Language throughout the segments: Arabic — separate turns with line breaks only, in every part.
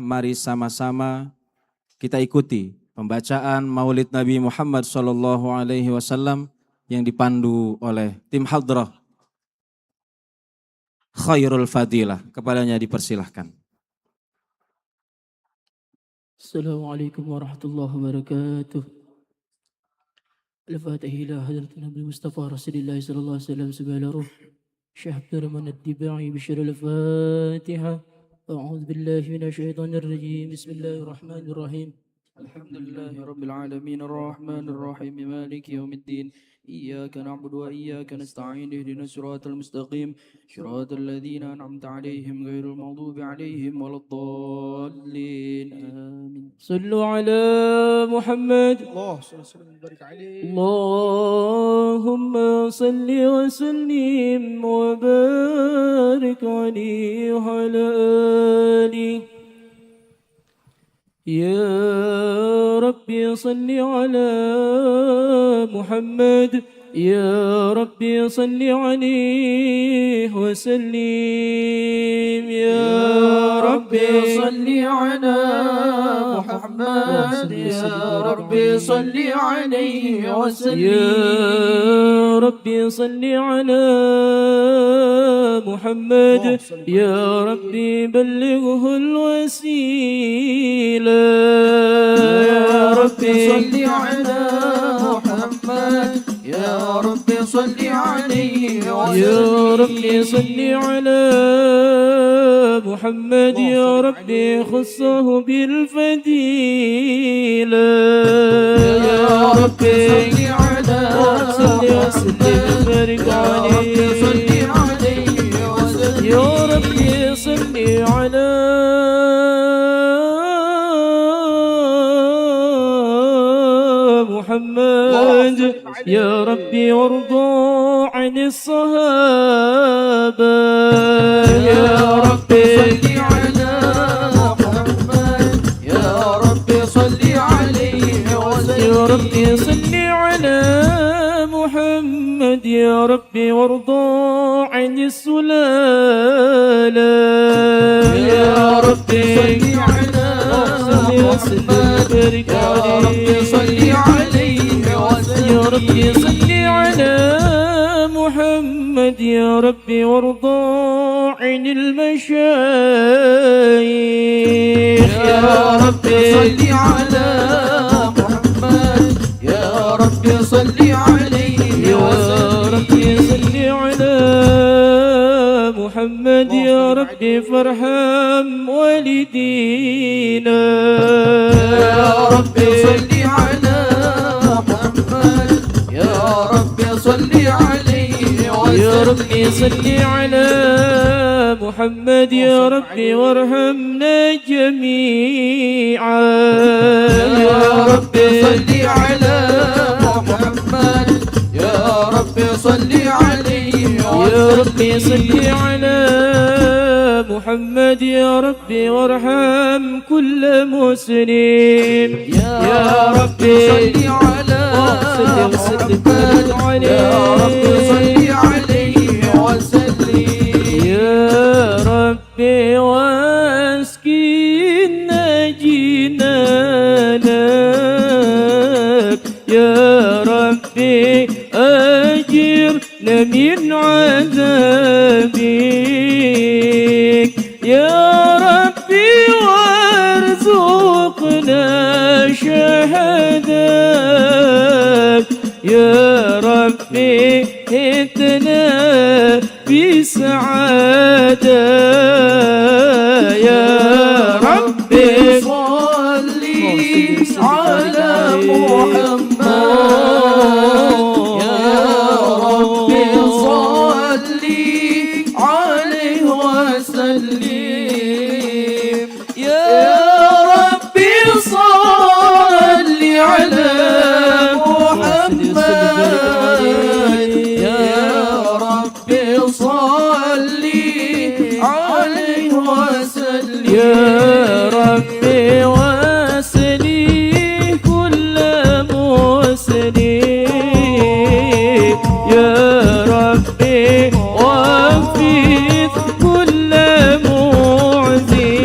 Mari sama-sama kita ikuti pembacaan Maulid Nabi Muhammad SAW yang dipandu oleh tim Hadrah Khairul Fadilah. Kepadanya dipersilahkan.
Assalamualaikum warahmatullahi wabarakatuh. Al-Fatihah ila hadratin Nabi Mustafa Rasulullah sallallahu alaihi wasallam subhana ruh Syekh Abdurrahman Ad-Dibai bishir al-Fatihah. A'udzu billahi minasyaitonir rajim. Bismillahirrahmanirrahim. Alhamdulillahi rabbil alamin arrahmanir rahim maliki yaumiddin. إياك نعبد وإياك نستعين اهدنا الصراط المستقيم صراط الذين أنعمت عليهم غير المغضوب عليهم ولا الضالين آمين. صلوا على محمد. اللهم صل وسلم وبارك عليه وعلى آله. يا ربي صل على محمد. يا ربي صل عليه وسلم. يا ربي صل على محمد. يا ربي صل عليه وسلم. يا ربي صل على محمد. يا ربي بلغه الوسيلة. يا ربي صل على محمد. يا ربي صل عليه وسلم. يا ربي صل على محمد. يا ربي خصه بالفضيلة. يا ربي صل على وسلم وبارك عليه. يا ربي صل على محمد. يا ربي وارضى عن الصحابة. يا ربي صل على محمد. يا ربي صل عليه وسلم. يا ربي صل على محمد. يا ربي وارضى عن السلالة. يا ربي صل على محمد. يا ربي صل عليه وسلم. يا ربي صل على محمد. يا ربي وارضى عن المشايخ. يا ربي صل على محمد. يا ربي صل عليه وسلم. يا ربي صل على محمد. يا ربي فارحم والدينا. يا ربي صل على محمد. يا ربي صل عليه وسلم. يا ربي صل على محمد. يا ربي وارحمنا جميعا. يا ربي صل على محمد. يا ربي صل عليه وسلم. يا ربي صل على محمد. يا ربي وارحم كل مسلم. يا ربي صل على محمد. يا ربي صل عليه وسلم. يا ربي واسكننا جنانك. يا ربي أجرنا من عذابك. يا ربي وارزقنا شهادك. يا ربي ائتنا بسعادة. يا ربي صل على محمد. يا ربي صل عليه وسلم. يا ربي صل على محمد. يا ربي صل عليه وسلم. يا ربي وسلي كل مسلم. يا ربي وفي كل معزي.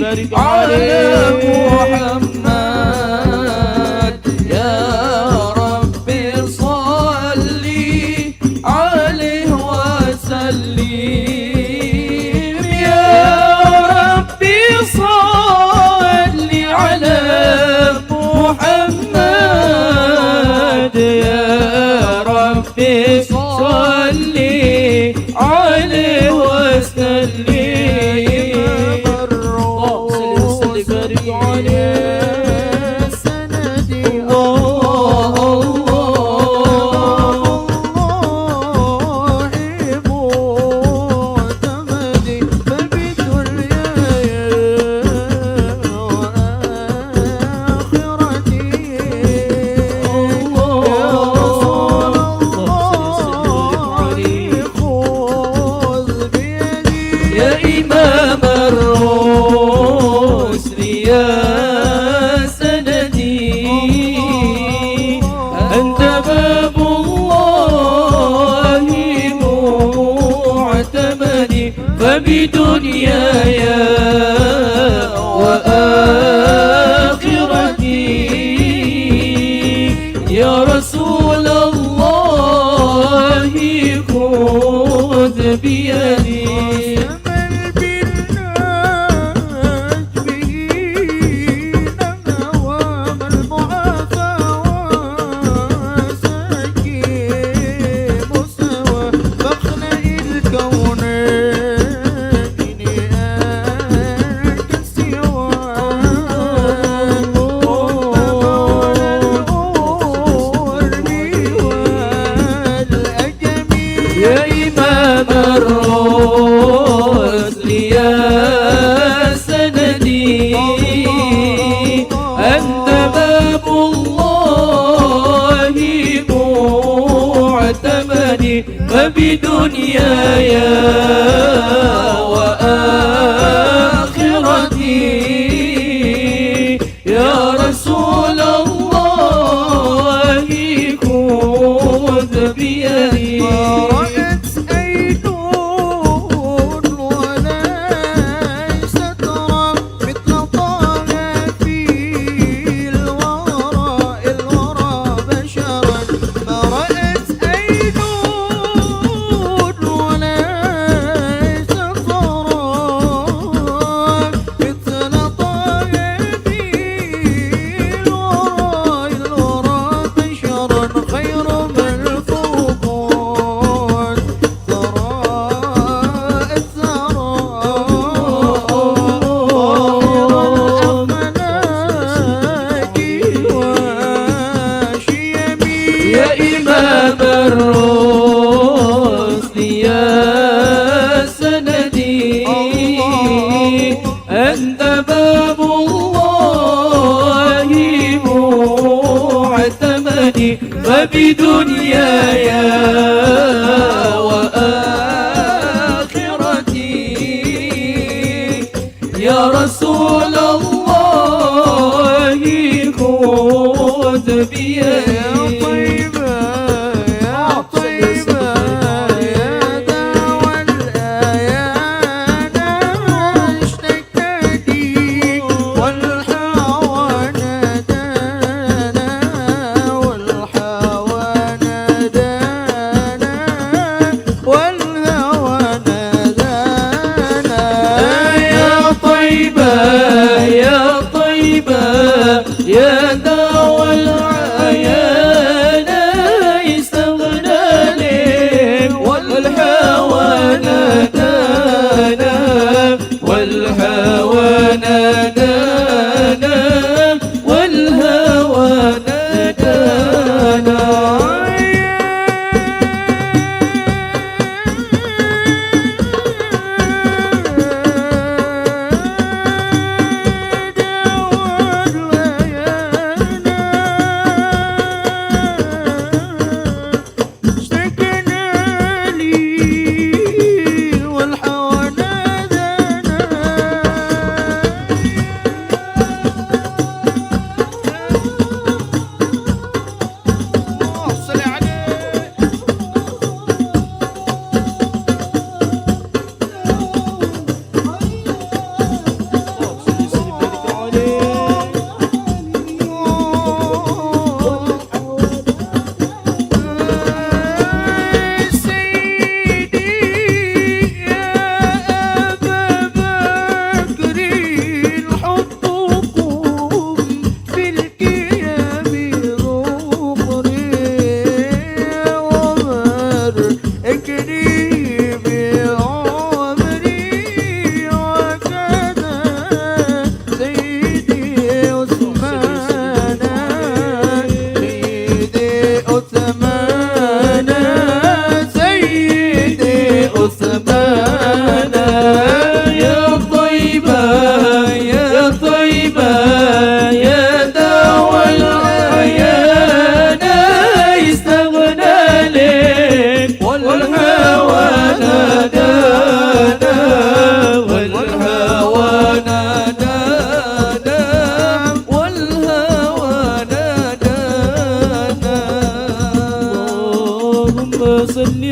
بارك
على
عليه.
محمد يا ربي صل عليه وسلم يا ربي صل على محمد يا ربي صل عليه وسلم يا إمام الرسل يا سندي أنت باب الله معتمدي فبدنياي وآخرتي يا رسول الله خذ بيدي يا إمام الرسل يا سندي أنت باب الله معتمدي فبدنياي وآخرتي يا رسول الله خذ بيدي يا إمام الرسل يا سندي أنت باب الله معتمدي فبدنياي وآخرتي يا رسول الله خذ بيدي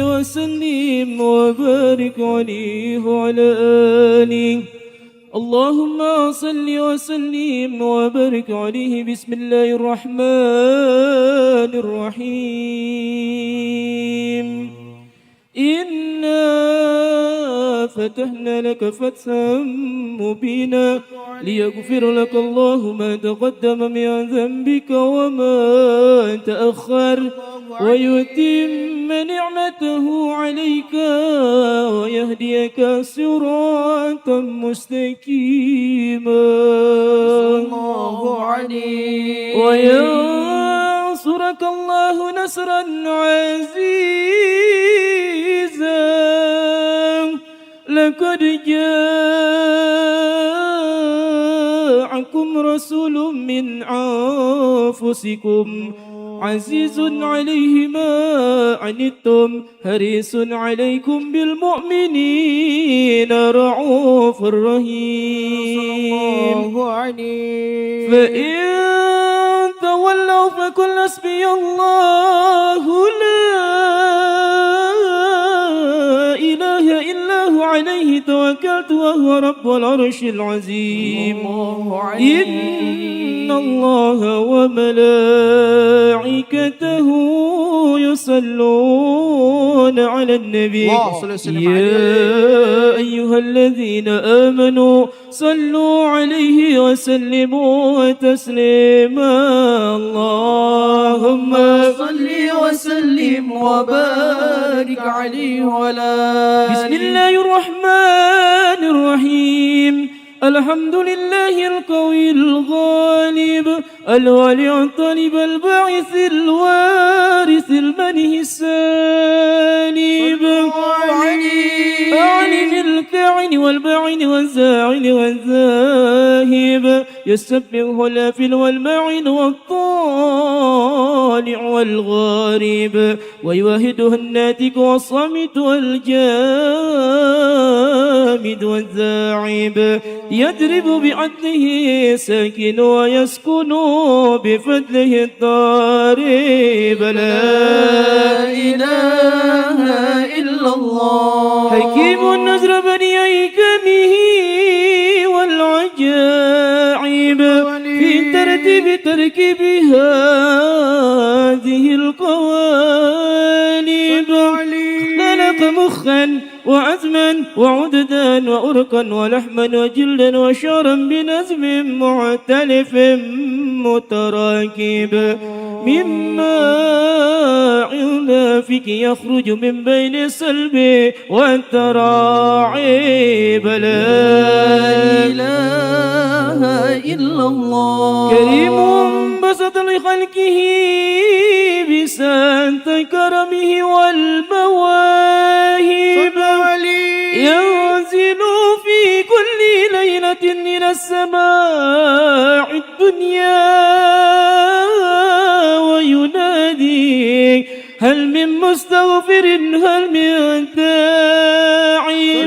وسلم وبارك عليه وعلى آله اللهم صل وسلم وبارك عليه بسم الله الرحمن الرحيم إنا فتحنا لك فتحا مبينا ليغفر لك الله ما تقدم من ذنبك وما تأخر ويتم نعمته عليك ويهديك صراطا مستقيما
الله عليه
وينصرك الله نصرا عزيزا لقد جاءكم رسول من أنفسكم عزيز عليه ما عنتم حريص عليكم بالمؤمنين رؤوف رحيم
الله عليه
فإن تولوا فقل حسبي الله لا إله إلا هو عليه توكلت وهو رب العرش العظيم إن الله وملائكته يصلون على النبي يا أيها الذين آمنوا صلوا عليه وسلموا تسليما اللهم
صل وسلم وبارك عليه وعلى
بسم الله الرحمن الرحيم الحمد لله القوي الغالب الولي الطالب الباعث الوارث المنه السالب أعلم الكاعن والباعن والزاعل والذاهب يسبح الافل والماعن والطالع والغارب ويوهده الناتك والصامت والجامد والزاعب يضرب بعدله ساكن ويسكن بفضله الضارب لا
إله إلا الله
حكيم نزر بني أيكمه والعجائب في ترتيب تركيب هذه القوالب خلق مخا وعزما وعددا وأرقا ولحما وجلدا وشعرا بنزم معتلف متراكب مما فيك يخرج من بين السلب والتراعيب لا
إله إلا الله
كريم بسط لخلقه بسانت كرمه والمواهب ينزل في كل ليلة إلى السماء الدنيا وينادي هل من مستغفر هل من داعي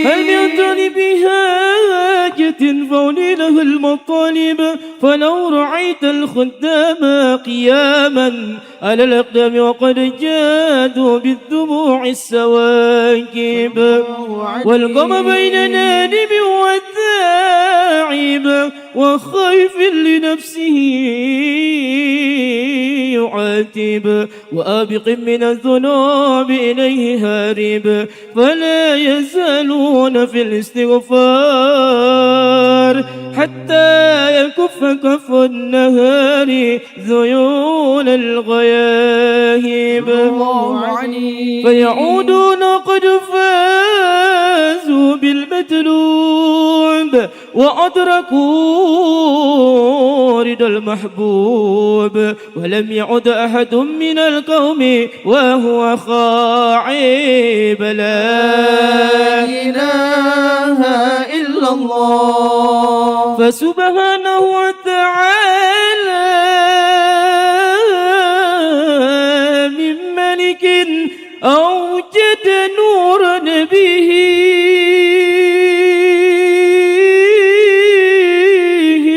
هل من طالب بحاجة فولي له المطالب فلو رعيت الخدام قياما على الأقدام وقد جادوا بالدموع السواكب والقم بين نادم والداعب وخايف لنفسه يعاتب وآبق من الذنوب إليه هارب فلا يزالون في الاستغفار حتى يكف كف النهار ذيول الغياهب فيعودون قد فازوا بالمطلوب وأدركوا رضا المحبوب ولم يعد أحد من القوم وهو خاعب لا
إله إلا الله
فسبحانه وتعالى من ملك أوجد نورا به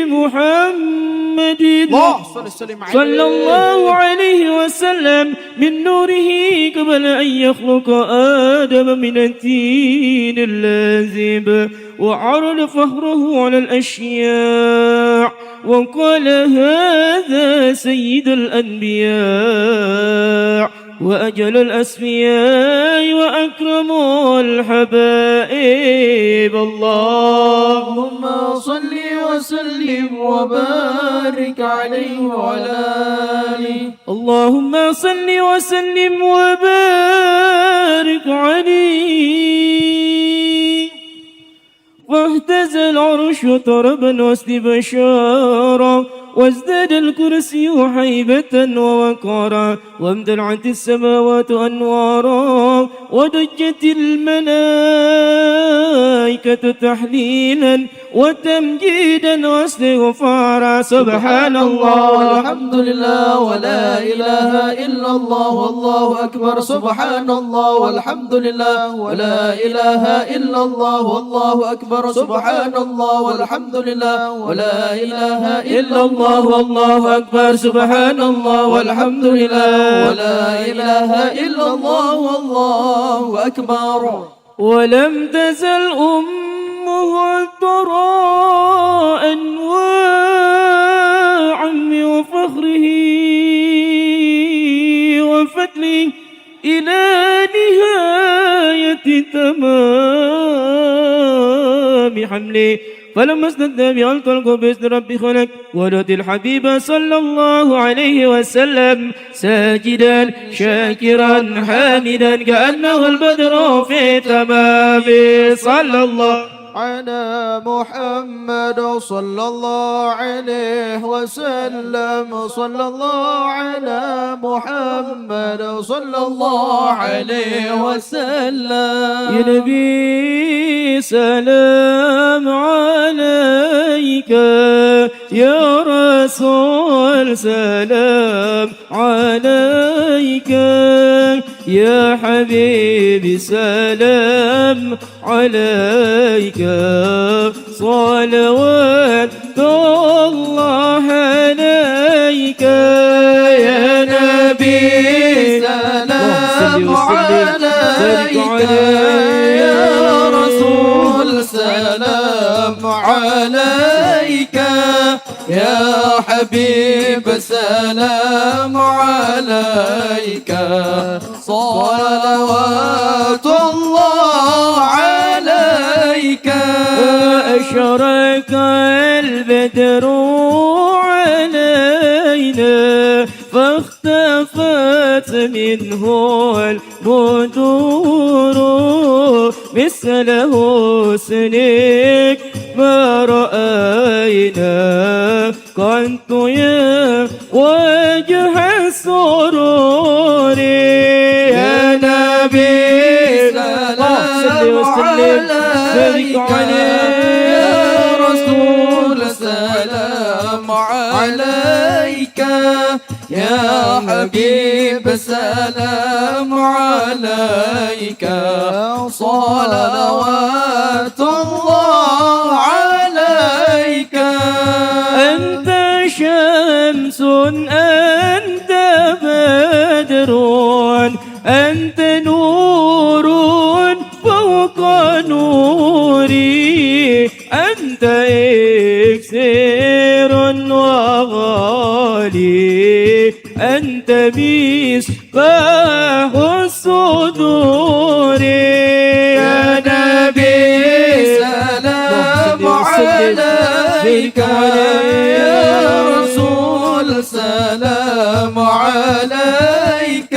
محمد صلى الله عليه وسلم من نوره قبل أن يخلق آدم من التين اللازب، وعرض فخره على الأشياء وقال هذا سيد الأنبياء وأجل الأسفياء وأكرم الحبائب.
اللهم صل وسلم وبارك عليه وعلى آله.
اللهم صل وسلم وبارك عليه. واهتز العرش طربا واستبشارا، وازداد الكرسي هيبة ووقارا، وامتلأت السماوات أنوارا، ودجت الملائكة تحليلا وتمجيدا واستغفارا. سبحان الله
والحمد لله ولا إله إلا الله والله أكبر. سبحان الله والحمد لله ولا إله إلا الله والله أكبر. سبحان الله والحمد لله ولا إله إلا الله والله أكبر. سبحان الله والحمد لله ولا إله إلا الله والله أكبر.
ولم تزل أمه الضراء أنواعا وفخره وفتله إلى نهاية تمام حمله. فلما استدى بألقى بإذن ربي خلق، ونؤتي الحبيب صلى الله عليه وسلم ساجدا شاكرا حامدا كأنه البدر في تمام. صلى الله
على محمد صلى الله عليه وسلم. صلى الله على محمد صلى الله عليه وسلم.
يا نبي سلام عليك، يا رسول سلام عليك، يا حبيبي سلام عليك، صلوات الله عليك يا نبي
سلام عليك، يا رسول سلام عليك، يا حبيب سلام عليك، صلوات الله عليك.
أشرق البدر علينا فاختفت منه البدور، مثل حسنك ما رأينا كنت يا وجه السرور.
يا نبي سلام عليك، يا رسول سلام عليك، يا حبيب سلام عليك، صلوات الله عليك.
أنت شمس أنت بدر أنت نور فوق نوري، أنت إكسير وغالي، أنت مصباح الصدور.
يا نبي سلام عليك، يا رسول سلام عليك،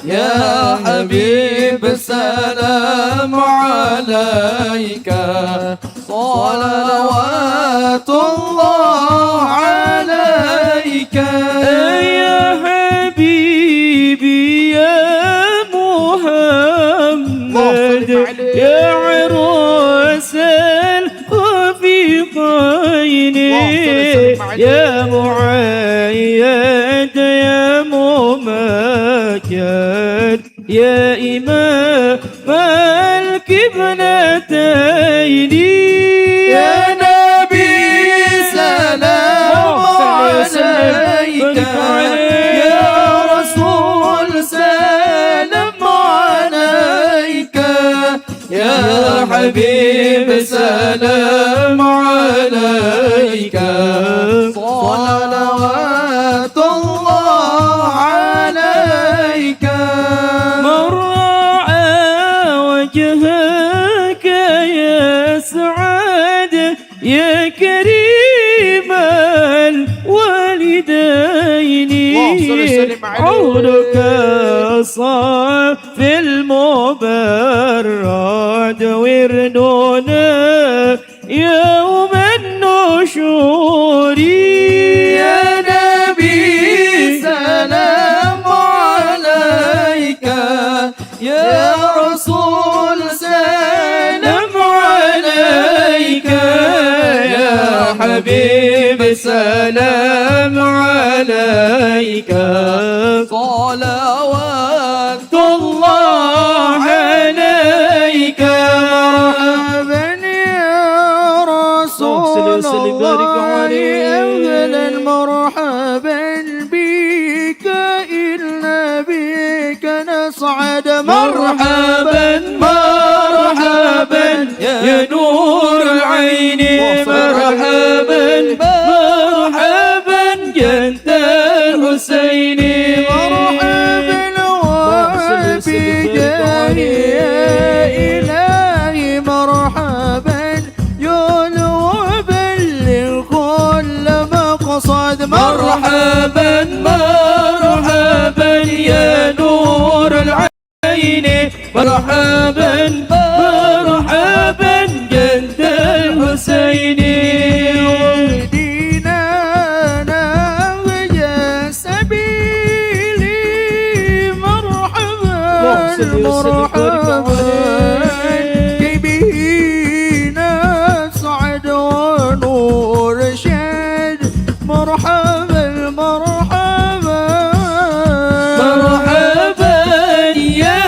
يا حبيب سلام عليك، صلوات الله عليك.
يا حبيبي يا محمد، يا عروس الخفيقين، يا معيد يا ممجد، يا إمام الكبلتين.
يا نبي سلام عليك، يا رسول يا حبيب سلام عليك صلوات الله عليك
من رأى وجهك يسعد يا كريم الوالدين عودك صافي المبرد وردنا يوم النشور
يا نبي سلام عليك يا رسول سلام عليك يا حبيب سلام عليك صلوات الله عليك مرحبا يا رسول الله أهلا مرحبا بك إلا بك نصعد مرحبا مرحبا
يا نور العين مرحبا مرحبا جنت الحسين
مرحبا وبجاه يا إلهي مرحبا يولو وبلغ كل مقصد
مرحبا مرحبا يا نور العين مرحبا مرحبا جنت الحسين
دينانا يا سبيلي مرحبا مرحبا كي به نسعد ونور شد مرحبا مرحبا
مرحبا يا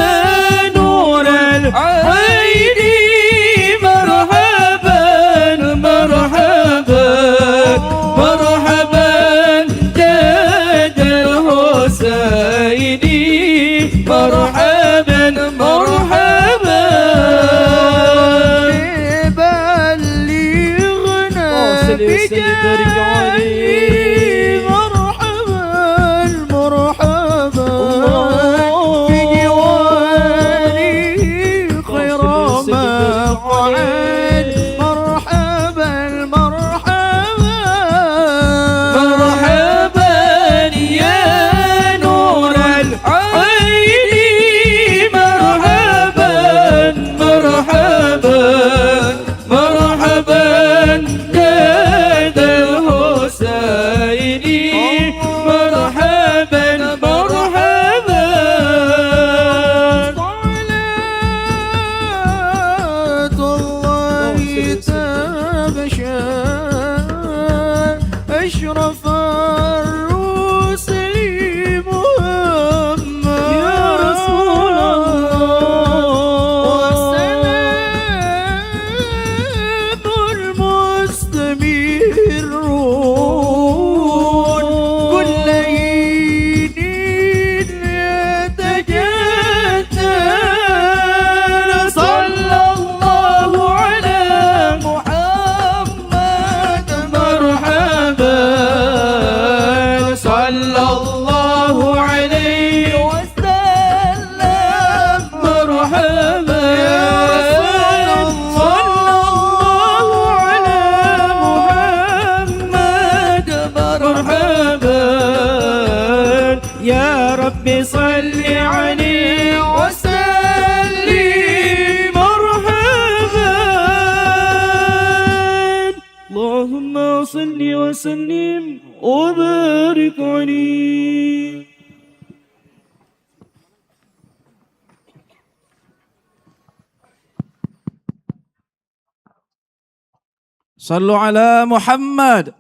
نور العين مرحبا مرحبا مرحبا جد الحسين مرحبا مرحبا
بلغنا بجاهي مرحبا مرحبا في جواري خير مقعد مرحبا مرحبا
مرحبا يا نور العين مرحبا مرحبا مرحبا جد الحسين مرحبا مرحبا
صلاة الله تبشى أشرف الرسل محمد
يا رسول الله
والسلام المستمرون كل حين يتجدد صلى الله على محمد
مرحبا صلى الله عليه
وسلم
مرحبا
يا رسول الله
على محمد مرحبا يا ربي صل عليه
وسلم
مرحبا اللهم صل وسلم وبارك عليه.
صلوا على محمد.